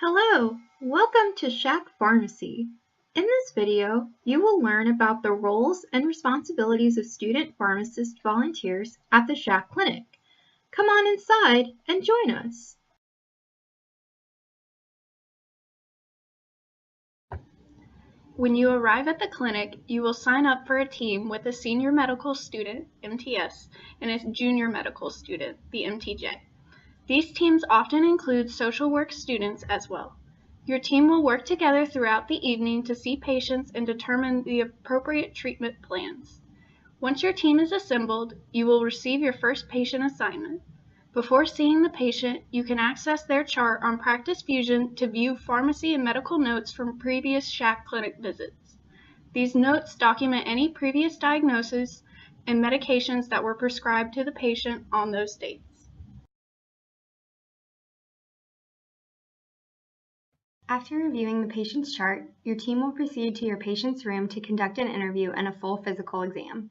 Hello, welcome to SHAC Pharmacy. In this video, you will learn about the roles and responsibilities of student pharmacist volunteers at the SHAC clinic. Come on inside and join us. When you arrive at the clinic, you will sign up for a team with a senior medical student, MTS, and a junior medical student, the MTJ. These teams often include social work students as well. Your team will work together throughout the evening to see patients and determine the appropriate treatment plans. Once your team is assembled, you will receive your first patient assignment. Before seeing the patient, you can access their chart on Practice Fusion to view pharmacy and medical notes from previous SHAC clinic visits. These notes document any previous diagnoses and medications that were prescribed to the patient on those dates. After reviewing the patient's chart, your team will proceed to your patient's room to conduct an interview and a full physical exam.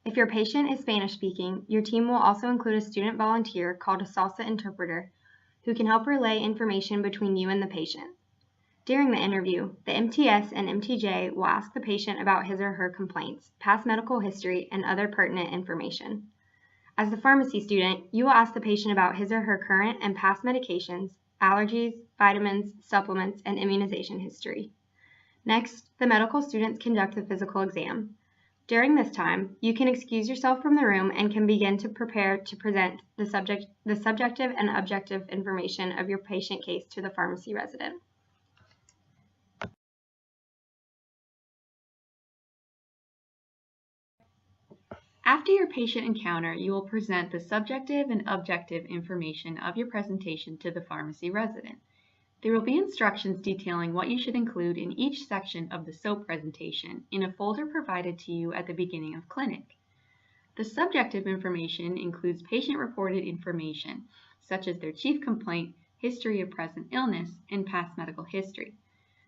If your patient is Spanish-speaking, your team will also include a student volunteer called a salsa interpreter who can help relay information between you and the patient. During the interview, the MTS and MTJ will ask the patient about his or her complaints, past medical history, and other pertinent information. As the pharmacy student, you will ask the patient about his or her current and past medications, allergies, vitamins, supplements, and immunization history. Next, the medical students conduct the physical exam. During this time, you can excuse yourself from the room and can begin to prepare to present the subjective and objective information of your patient case to the pharmacy resident. After your patient encounter, you will present the subjective and objective information of your presentation to the pharmacy resident. There will be instructions detailing what you should include in each section of the SOAP presentation in a folder provided to you at the beginning of clinic. The subjective information includes patient-reported information, such as their chief complaint, history of present illness, and past medical history.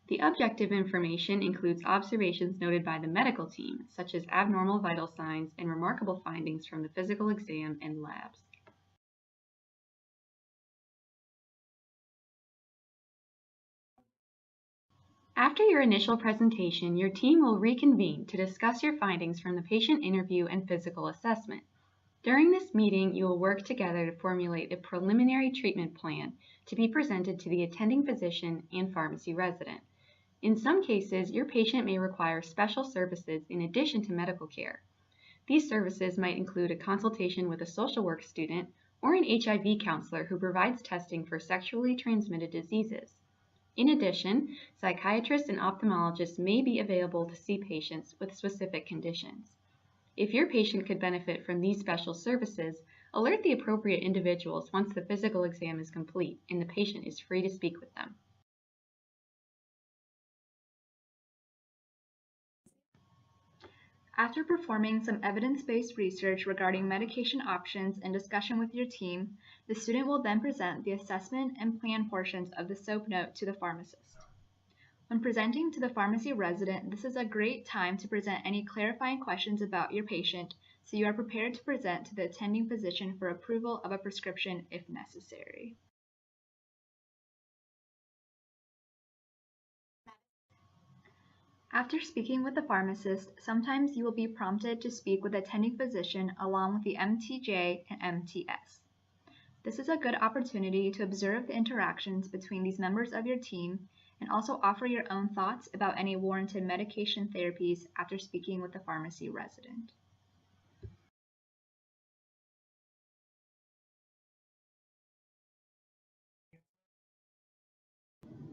The objective information includes observations noted by the medical team, such as abnormal vital signs and remarkable findings from the physical exam and labs. After your initial presentation, your team will reconvene to discuss your findings from the patient interview and physical assessment. During this meeting, you will work together to formulate a preliminary treatment plan to be presented to the attending physician and pharmacy resident. In some cases, your patient may require special services in addition to medical care. These services might include a consultation with a social work student or an HIV counselor who provides testing for sexually transmitted diseases. In addition, psychiatrists and ophthalmologists may be available to see patients with specific conditions. If your patient could benefit from these special services, alert the appropriate individuals once the physical exam is complete and the patient is free to speak with them. After performing some evidence-based research regarding medication options and discussion with your team, the student will then present the assessment and plan portions of the SOAP note to the pharmacist. When presenting to the pharmacy resident, this is a great time to present any clarifying questions about your patient, so you are prepared to present to the attending physician for approval of a prescription if necessary. After speaking with the pharmacist, sometimes you will be prompted to speak with the attending physician along with the MTJ and MTS. This is a good opportunity to observe the interactions between these members of your team and also offer your own thoughts about any warranted medication therapies after speaking with the pharmacy resident.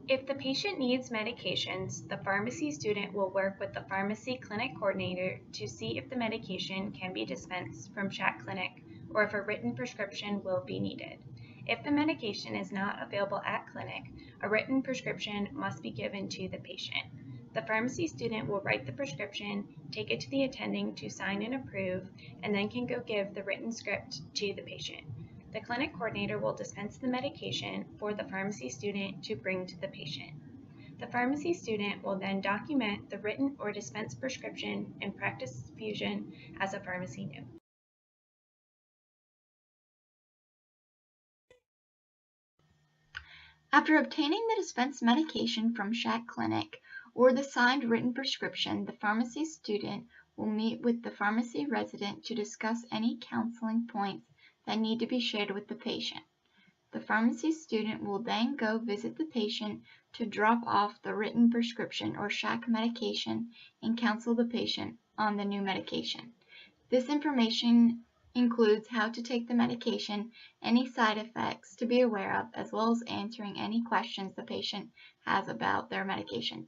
If the patient needs medications, the pharmacy student will work with the pharmacy clinic coordinator to see if the medication can be dispensed from SHAC clinic or if a written prescription will be needed. If the medication is not available at clinic, a written prescription must be given to the patient. The pharmacy student will write the prescription, take it to the attending to sign and approve, and then can go give the written script to the patient. The clinic coordinator will dispense the medication for the pharmacy student to bring to the patient. The pharmacy student will then document the written or dispensed prescription in Practice Fusion as a pharmacy note. After obtaining the dispensed medication from SHAC clinic or the signed written prescription, the pharmacy student will meet with the pharmacy resident to discuss any counseling points that need to be shared with the patient. The pharmacy student will then go visit the patient to drop off the written prescription or SHAC medication and counsel the patient on the new medication. This information includes how to take the medication, any side effects to be aware of, as well as answering any questions the patient has about their medication.